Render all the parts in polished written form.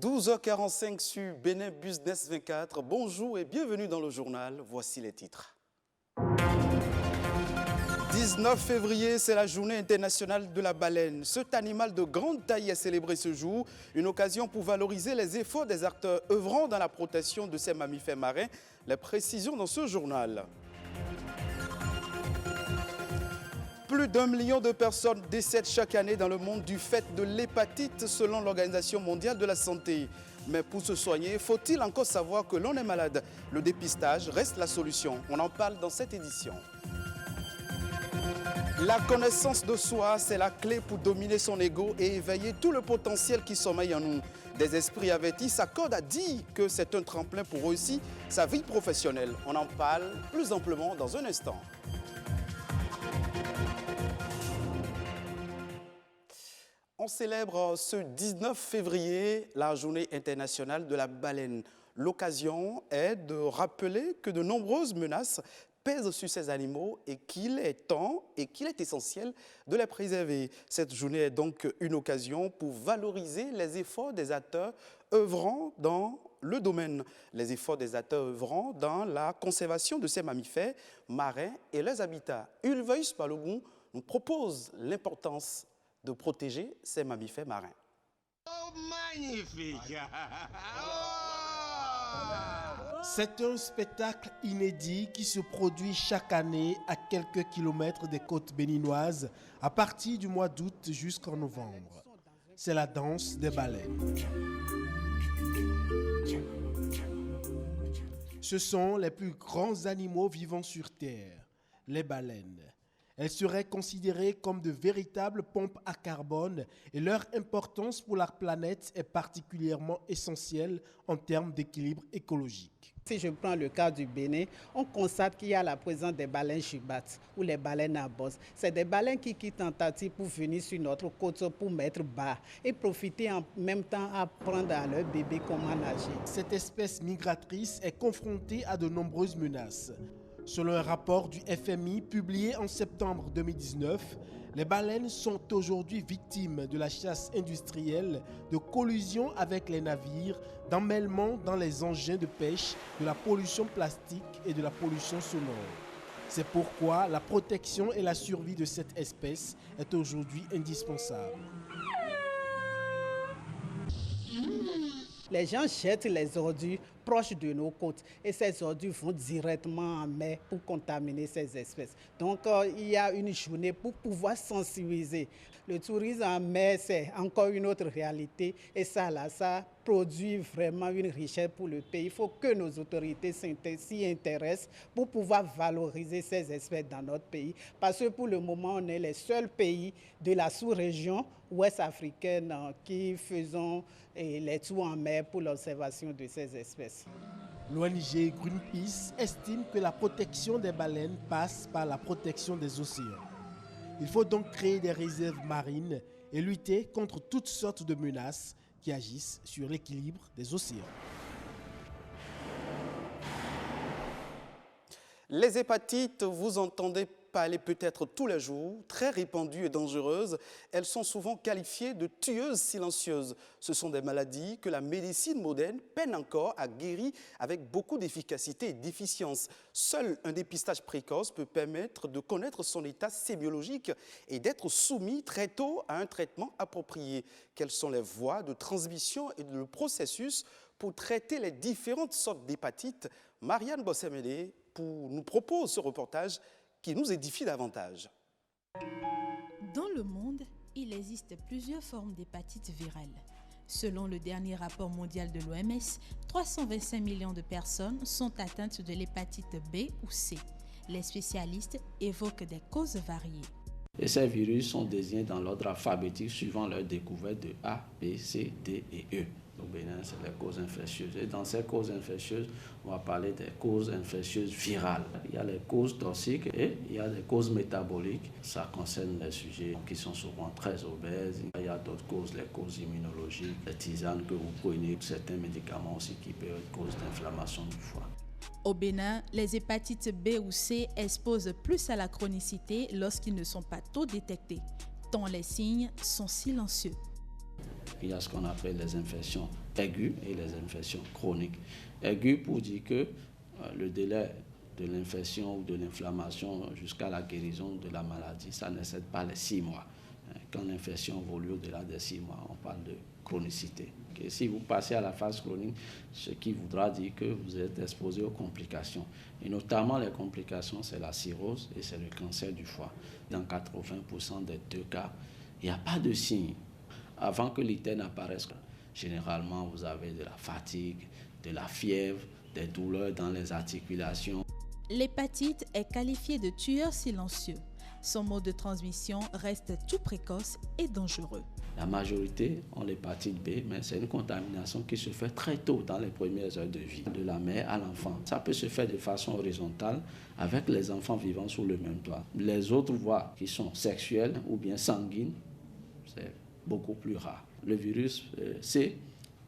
12h45 sur Bénin Business 24. Bonjour et bienvenue dans le journal. Voici les titres. 19 février, c'est la journée internationale de la baleine. Cet animal de grande taille est célébré ce jour, une occasion pour valoriser les efforts des acteurs œuvrant dans la protection de ces mammifères marins. Les précisions dans ce journal. Plus d'1 million de personnes décèdent chaque année dans le monde du fait de l'hépatite selon l'Organisation mondiale de la santé. Mais pour se soigner, faut-il encore savoir que l'on est malade? Le dépistage reste la solution. On en parle dans cette édition. La connaissance de soi, c'est la clé pour dominer son ego et éveiller tout le potentiel qui sommeille en nous. Des esprits avertis s'accordent à dire que c'est un tremplin pour réussir sa vie professionnelle. On en parle plus amplement dans un instant. On célèbre ce 19 février la journée internationale de la baleine. L'occasion est de rappeler que de nombreuses menaces pèsent sur ces animaux et qu'il est temps et qu'il est essentiel de les préserver. Cette journée est donc une occasion pour valoriser les efforts des acteurs œuvrant dans le domaine, les efforts des acteurs œuvrant dans la conservation de ces mammifères marins et leurs habitats. Ulvaeus Balogun nous propose l'importance de protéger ces mammifères marins. Oh, magnifique! C'est un spectacle inédit qui se produit chaque année à quelques kilomètres des côtes béninoises à partir du mois d'août jusqu'en novembre. C'est la danse des baleines. Ce sont les plus grands animaux vivant sur Terre, les baleines. Elles seraient considérées comme de véritables pompes à carbone et leur importance pour la planète est particulièrement essentielle en termes d'équilibre écologique. Si je prends le cas du Bénin, on constate qu'il y a la présence des baleines jubates ou les baleines à bosse. C'est des baleines qui quittent Antarctique pour venir sur notre côte pour mettre bas et profiter en même temps à apprendre à leurs bébés comment nager. Cette espèce migratrice est confrontée à de nombreuses menaces. Selon un rapport du FMI publié en septembre 2019, les baleines sont aujourd'hui victimes de la chasse industrielle, de collusions avec les navires, d'emmêlements dans les engins de pêche, de la pollution plastique et de la pollution sonore. C'est pourquoi la protection et la survie de cette espèce est aujourd'hui indispensable. Les gens jettent les ordures proches de nos côtes et ces ordures vont directement en mer pour contaminer ces espèces. Donc il y a une journée pour pouvoir sensibiliser. Le tourisme en mer, c'est encore une autre réalité et ça produit vraiment une richesse pour le pays. Il faut que nos autorités s'y intéressent pour pouvoir valoriser ces espèces dans notre pays. Parce que pour le moment, on est les seuls pays de la sous-région ouest africaine qui faisons les tours en mer pour l'observation de ces espèces. L'ONG Greenpeace estime que la protection des baleines passe par la protection des océans. Il faut donc créer des réserves marines et lutter contre toutes sortes de menaces qui agissent sur l'équilibre des océans. Les hépatites, vous entendez parler peut-être tous les jours, très répandues et dangereuses. Elles sont souvent qualifiées de tueuses silencieuses. Ce sont des maladies que la médecine moderne peine encore à guérir avec beaucoup d'efficacité et d'efficience. Seul un dépistage précoce peut permettre de connaître son état sémiologique et d'être soumis très tôt à un traitement approprié. Quelles sont les voies de transmission et le processus pour traiter les différentes sortes d'hépatites? Marianne Bossemele nous propose ce reportage qui nous édifie davantage. Dans le monde, il existe plusieurs formes d'hépatite virale. Selon le dernier rapport mondial de l'OMS, 325 millions de personnes sont atteintes de l'hépatite B ou C. Les spécialistes évoquent des causes variées. Et ces virus sont désignés dans l'ordre alphabétique suivant leur découverte de A, B, C, D et E. Au Bénin, c'est les causes infectieuses. Et dans ces causes infectieuses, on va parler des causes infectieuses virales. Il y a les causes toxiques et il y a les causes métaboliques. Ça concerne les sujets qui sont souvent très obèses. Il y a d'autres causes, les causes immunologiques, les tisanes que vous prenez, certains médicaments aussi qui peuvent être cause d'inflammation du foie. Au Bénin, les hépatites B ou C exposent plus à la chronicité lorsqu'ils ne sont pas tôt détectés, tant les signes sont silencieux. Il y a ce qu'on appelle les infections aiguës et les infections chroniques. Aiguës pour dire que le délai de l'infection ou de l'inflammation jusqu'à la guérison de la maladie, ça n'excède pas les 6 mois. Quand l'infection évolue au-delà des 6 mois, on parle de chronicité. Et si vous passez à la phase chronique, ce qui voudra dire que vous êtes exposé aux complications. Et notamment les complications, c'est la cirrhose et c'est le cancer du foie. Dans 80% des 2 cas, il n'y a pas de signe. Avant que l'ITER n'apparaisse, généralement, vous avez de la fatigue, de la fièvre, des douleurs dans les articulations. L'hépatite est qualifiée de tueur silencieux. Son mode de transmission reste tout précoce et dangereux. La majorité ont l'hépatite B, mais c'est une contamination qui se fait très tôt dans les premières heures de vie, de la mère à l'enfant. Ça peut se faire de façon horizontale avec les enfants vivant sous le même toit. Les autres voies qui sont sexuelles ou bien sanguines, c'est beaucoup plus rare. Le virus C,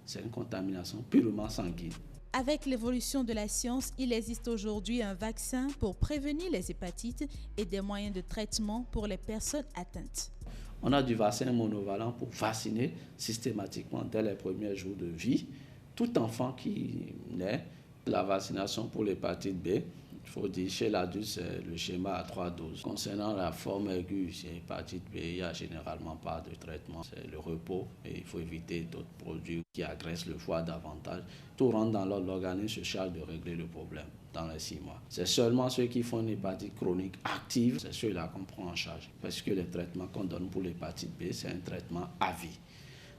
c'est une contamination purement sanguine. Avec l'évolution de la science, il existe aujourd'hui un vaccin pour prévenir les hépatites et des moyens de traitement pour les personnes atteintes. On a du vaccin monovalent pour vacciner systématiquement dès les premiers jours de vie tout enfant qui naît. La vaccination pour l'hépatite B, il faut dire chez l'adulte, c'est le schéma à 3 doses. Concernant la forme aiguë, c'est l'hépatite B, il n'y a généralement pas de traitement. C'est le repos et il faut éviter d'autres produits qui agressent le foie davantage. Tout rentre dans l'ordre, l'organisme se charge de régler le problème dans les 6 mois. C'est seulement ceux qui font une hépatite chronique active, c'est ceux-là qu'on prend en charge. Parce que les traitements qu'on donne pour l'hépatite B, c'est un traitement à vie.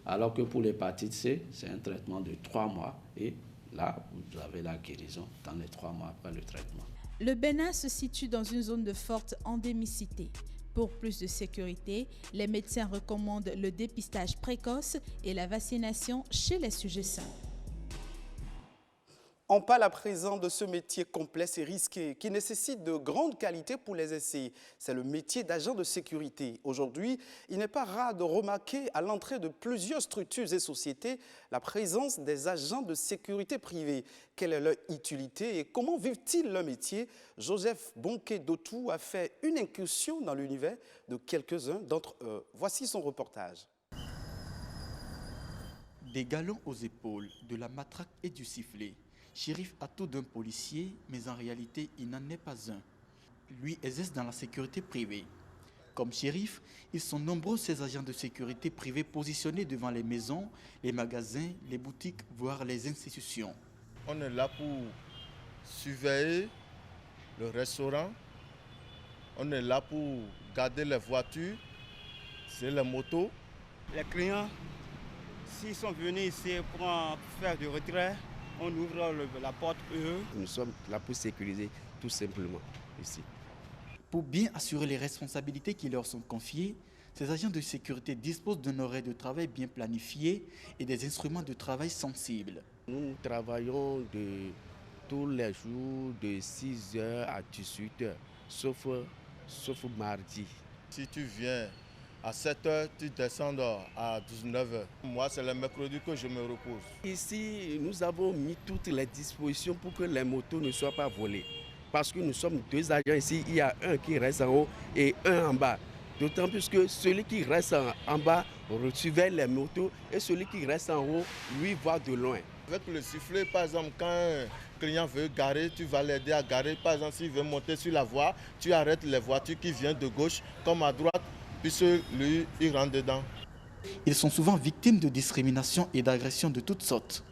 Alors que pour l'hépatite C, c'est un traitement de 3 mois et là, vous avez la guérison dans les 3 mois après le traitement. Le Bénin se situe dans une zone de forte endémicité. Pour plus de sécurité, les médecins recommandent le dépistage précoce et la vaccination chez les sujets sains. On parle à présent de ce métier complexe et risqué qui nécessite de grandes qualités pour les essais. C'est le métier d'agent de sécurité. Aujourd'hui, il n'est pas rare de remarquer à l'entrée de plusieurs structures et sociétés la présence des agents de sécurité privés. Quelle est leur utilité et comment vivent-ils leur métier? Joseph Bonquet-Dotou a fait une incursion dans l'univers de quelques-uns d'entre eux. Voici son reportage. Des galons aux épaules, de la matraque et du sifflet. Shérif a tout d'un policier, mais en réalité, il n'en est pas un. Lui exerce dans la sécurité privée. Comme shérif, ils sont nombreux ces agents de sécurité privés positionnés devant les maisons, les magasins, les boutiques, voire les institutions. On est là pour surveiller le restaurant. On est là pour garder les voitures, c'est les motos. Les clients, s'ils sont venus ici pour faire du retrait, on ouvre la porte eux. Nous sommes là pour sécuriser tout simplement ici. Pour bien assurer les responsabilités qui leur sont confiées, ces agents de sécurité disposent d'un horaire de travail bien planifié et des instruments de travail sensibles. Nous travaillons tous les jours de 6h à 18h, sauf mardi. Si tu viens à 7h, tu descends à 19h. Moi, c'est le mercredi que je me repose. Ici, nous avons mis toutes les dispositions pour que les motos ne soient pas volées. Parce que nous sommes 2 agents ici, il y a un qui reste en haut et un en bas. D'autant plus que celui qui reste en bas surveille les motos et celui qui reste en haut, lui, voit de loin. Avec le sifflet, par exemple, quand un client veut garer, tu vas l'aider à garer. Par exemple, s'il veut monter sur la voie, tu arrêtes les voitures qui viennent de gauche comme à droite. Puisque lui, il rentre dedans. Ils sont souvent victimes de discrimination et d'agressions de toutes sortes.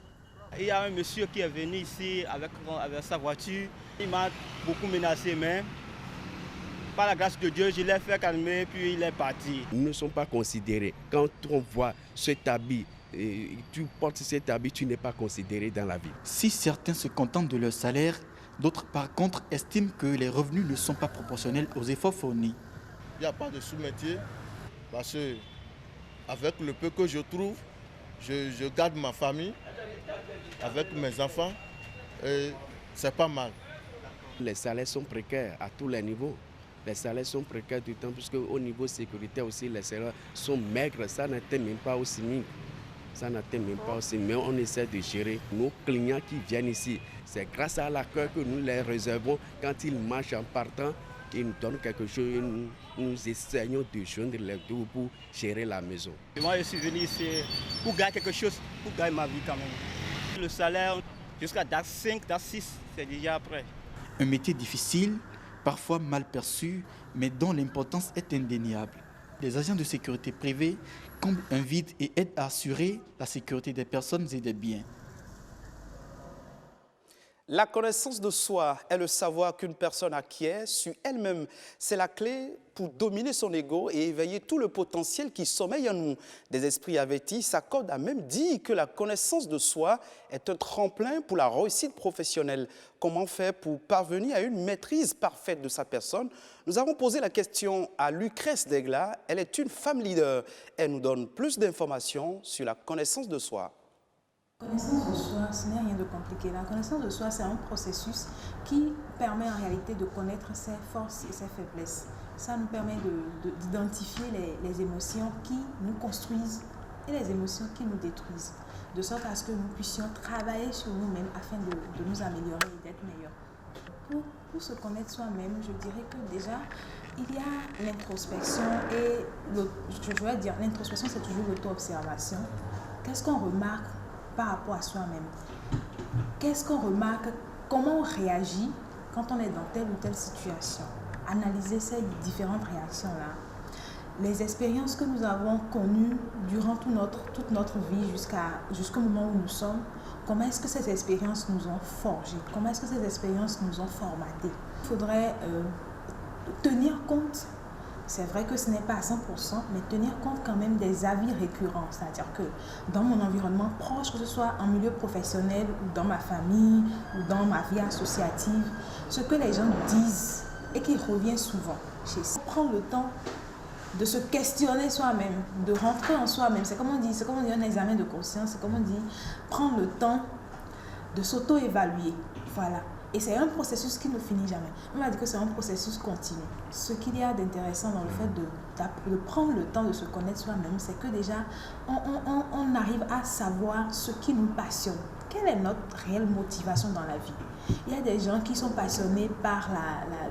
Il y a un monsieur qui est venu ici avec sa voiture. Il m'a beaucoup menacé, mais par la grâce de Dieu, je l'ai fait calmer, puis il est parti. Nous ne sommes pas considérés. Quand on voit cet habit, tu portes cet habit, tu n'es pas considéré dans la vie. Si certains se contentent de leur salaire, d'autres par contre estiment que les revenus ne sont pas proportionnels aux efforts fournis. Il n'y a pas de sous-métier parce que avec le peu que je trouve, je garde ma famille avec mes enfants et c'est pas mal. Les salaires sont précaires à tous les niveaux. Les salaires sont précaires du temps puisque au niveau sécurité aussi les salaires sont maigres. Ça n'atteint même pas au SMIC. Ça n'atteint même pas aussi, mais on essaie de gérer nos clients qui viennent ici. C'est grâce à l'accueil que nous les réservons quand ils marchent en partant. ils nous donnent quelque chose, nous essayons de joindre les deux pour gérer la maison. Et moi, je suis venu ici pour gagner quelque chose, pour gagner ma vie quand même. Le salaire, jusqu'à DAS 5, DAS 6, c'est déjà prêt. Un métier difficile, parfois mal perçu, mais dont l'importance est indéniable. Les agents de sécurité privée comblent un vide et aident à assurer la sécurité des personnes et des biens. La connaissance de soi est le savoir qu'une personne acquiert sur elle-même. C'est la clé pour dominer son ego et éveiller tout le potentiel qui sommeille en nous. Des esprits avertis s'accordent à même dire que la connaissance de soi est un tremplin pour la réussite professionnelle. Comment faire pour parvenir à une maîtrise parfaite de sa personne? Nous avons posé la question à Lucrèce Degla. Elle est une femme leader. Elle nous donne plus d'informations sur la connaissance de soi. La connaissance de soi, ce n'est rien de compliqué. La connaissance de soi, c'est un processus qui permet en réalité de connaître ses forces et ses faiblesses. Ça nous permet d'identifier les émotions qui nous construisent et les émotions qui nous détruisent, de sorte à ce que nous puissions travailler sur nous-mêmes afin de nous améliorer et d'être meilleurs. Pour se connaître soi-même, je dirais que déjà, il y a l'introspection et l'introspection, c'est toujours l'auto-observation. Qu'est-ce qu'on remarque par rapport à soi-même? Qu'est-ce qu'on remarque? Comment on réagit quand on est dans telle ou telle situation? Analyser ces différentes réactions-là. Les expériences que nous avons connues durant toute notre vie jusqu'au moment où nous sommes, comment est-ce que ces expériences nous ont forgés? Comment est-ce que ces expériences nous ont formatés? Il faudrait tenir compte. C'est vrai que ce n'est pas à 100%, mais tenir compte quand même des avis récurrents. C'est-à-dire que dans mon environnement proche, que ce soit en milieu professionnel ou dans ma famille ou dans ma vie associative, ce que les gens disent et qui revient souvent chez eux. Prendre le temps de se questionner soi-même, de rentrer en soi-même. C'est comme on dit un examen de conscience, c'est comme on dit prendre le temps de s'auto-évaluer. Voilà. Et c'est un processus qui ne finit jamais. On m'a dit que c'est un processus continu. Ce qu'il y a d'intéressant dans le fait de prendre le temps de se connaître soi-même, c'est que déjà, on arrive à savoir ce qui nous passionne. Quelle est notre réelle motivation dans la vie? Il y a des gens qui sont passionnés par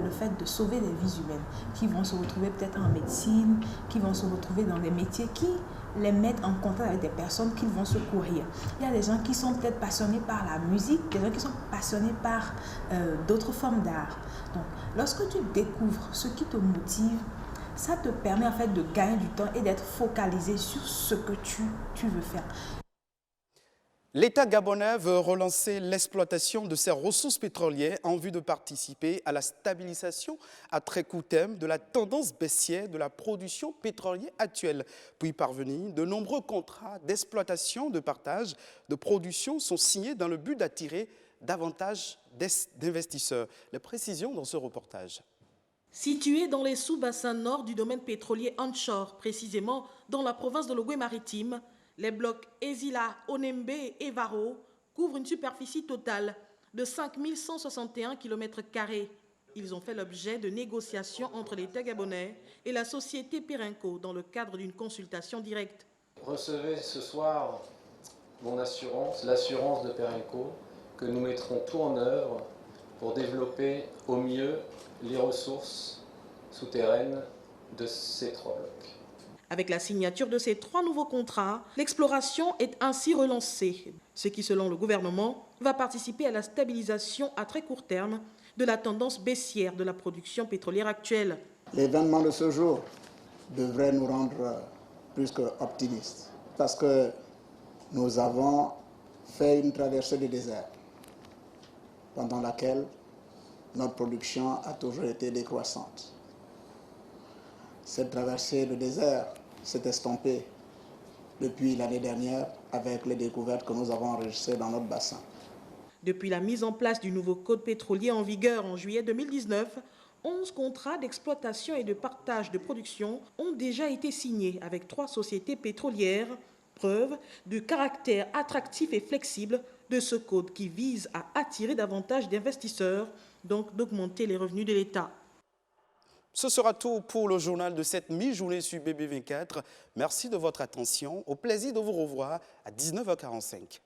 le fait de sauver des vies humaines, qui vont se retrouver peut-être en médecine, qui vont se retrouver dans des métiers qui les mettent en contact avec des personnes qu'ils vont secourir. Il y a des gens qui sont peut-être passionnés par la musique, des gens qui sont passionnés par d'autres formes d'art. Donc, lorsque tu découvres ce qui te motive, ça te permet en fait de gagner du temps et d'être focalisé sur ce que tu veux faire. L'État gabonais veut relancer l'exploitation de ses ressources pétrolières en vue de participer à la stabilisation à très court terme de la tendance baissière de la production pétrolière actuelle. Pour y parvenir, de nombreux contrats d'exploitation, de partage, de production sont signés dans le but d'attirer davantage d'investisseurs. Les précisions dans ce reportage. Situé dans les sous-bassins nord du domaine pétrolier onshore, précisément dans la province de l'Ogooué-Maritime, les blocs Ezila, Onembe et Varo couvrent une superficie totale de 5161 km². Ils ont fait l'objet de négociations entre l'État gabonais et la société Perenco dans le cadre d'une consultation directe. Recevez ce soir mon assurance, l'assurance de Perenco, que nous mettrons tout en œuvre pour développer au mieux les ressources souterraines de ces trois blocs. Avec la signature de ces 3 nouveaux contrats, l'exploration est ainsi relancée, ce qui, selon le gouvernement, va participer à la stabilisation à très court terme de la tendance baissière de la production pétrolière actuelle. L'événement de ce jour devrait nous rendre plus qu'optimistes, parce que nous avons fait une traversée du désert, pendant laquelle notre production a toujours été décroissante. Cette traversée du désert s'est estompée depuis l'année dernière avec les découvertes que nous avons enregistrées dans notre bassin. Depuis la mise en place du nouveau code pétrolier en vigueur en juillet 2019, 11 contrats d'exploitation et de partage de production ont déjà été signés avec 3 sociétés pétrolières, preuve du caractère attractif et flexible de ce code qui vise à attirer davantage d'investisseurs, donc d'augmenter les revenus de l'État. Ce sera tout pour le journal de cette mi-journée sur BB24. Merci de votre attention. Au plaisir de vous revoir à 19h45.